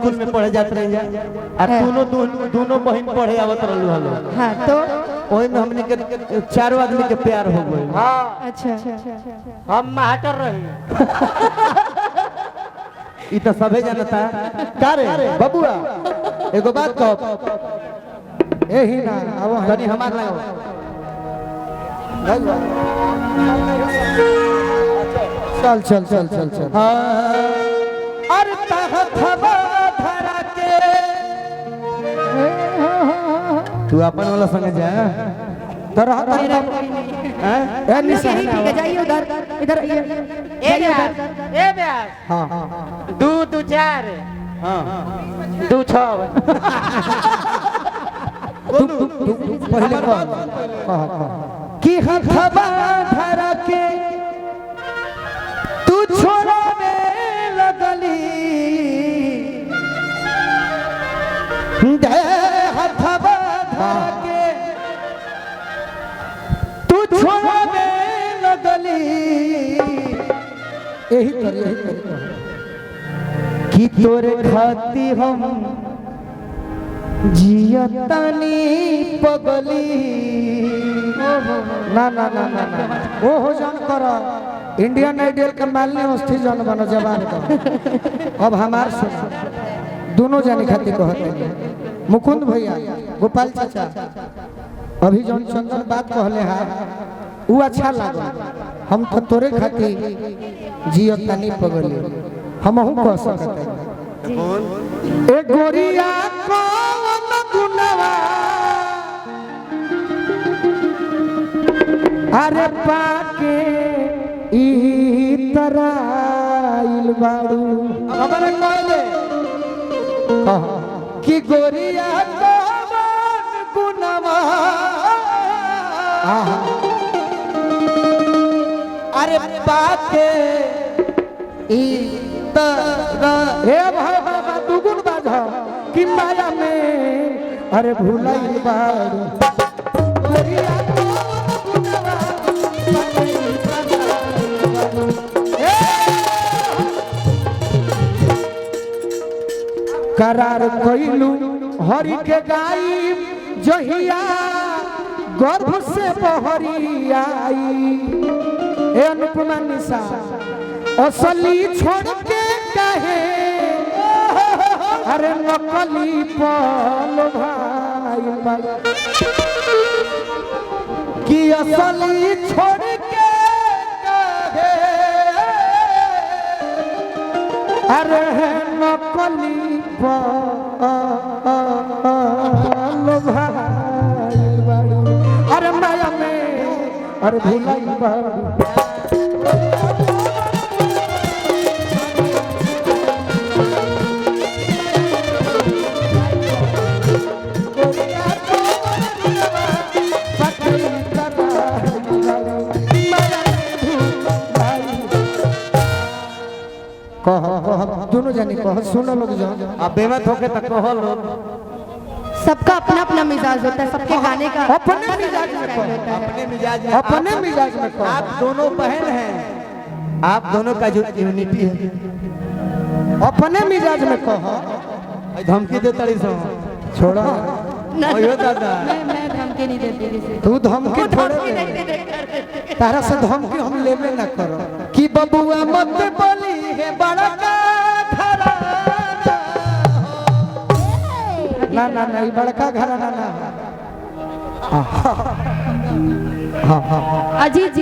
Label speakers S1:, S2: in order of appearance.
S1: School में पढ़े जाते रहे और दोनों बहन पढ़े आवत रहलू हलो।
S2: हां तो
S1: ओई में हमने के चारों आदमी के प्यार हो गए।
S3: हां
S2: अच्छा
S3: हम मास्टर रहे
S1: ई तो सबे जानता का रे बबुआ एगो बात कहो
S4: यही ना अब
S1: तनी हमार लगाओ
S4: चल चल चल चल चल
S1: अरे तहथवा धरा के तू अपन वाला संग जा
S4: तरह
S2: ए निशा ठीक है जाइए उधर इधर
S3: ए ब्यास
S4: हां
S3: 2 2 4
S1: हां
S3: 2 6
S4: तू पहले कह
S1: कि हथवा धरा के तू छोड़ावे लगली दे हथवा धरा के तू छोड़ावे लगली
S4: यही कर
S1: कि तोरे खाती हम जियतानी पगली
S4: ना ना ना ना ना वो हो जान कर इंडियन आइडियल के मालने अस्थि जन बनो जवान का अब हमार सुना दोनों जाने खातिर कहते हैं मुकुंद भैया गोपाल चाचा अभी जौन चंदन बात कहले हा वो अच्छा लगा हम तो तोरे खातिर जियतानी पगली हमहू कह सकते ए गोरिया कौन गुनवा अरे पाके ई तराइल बाड़ू
S1: खबर कहले कि गोरिया कौन गुनवा अरे पाके ई
S4: हे भाई बाबा दुगुन बाजा कि माया में अरे भूलाई बाड़ू गोरिया करार कइलू हरि के गाई जहिया गर्भ से बहरी आई ए अनुपमा निशा असली छोड़ के कहे अरे नकली पल भाई
S1: कि असली छोड़ के कहे
S4: अरे नकली पल भाई अरे माया में अरे भूलाई बाड़ू दोनों जाने कह सुनो लोग जाओ
S1: अब बेमत होके तक कहो लोग
S2: सबका अपना अपना मिजाज होता है सबके गाने का
S4: अपने मिजाज में कहो
S1: अपने मिजाज में
S4: अपने मिजाज में कहो
S1: आप दोनों बहन हैं आप दोनों का जो यूनिटी है
S4: अपने मिजाज में कहो
S1: धमकी दे तड़ी सो
S4: छोड़ो
S1: ओयो दादा
S2: मैं धमकी नहीं देती किसी
S4: तू धमकी थोड़े दे तारा से धमकी हम लेवे ना करो कि बबुआ मत बोली है बड़ा का घरा ना ना ना ये बड़का घराना ना हाँ हाँ
S2: अजीत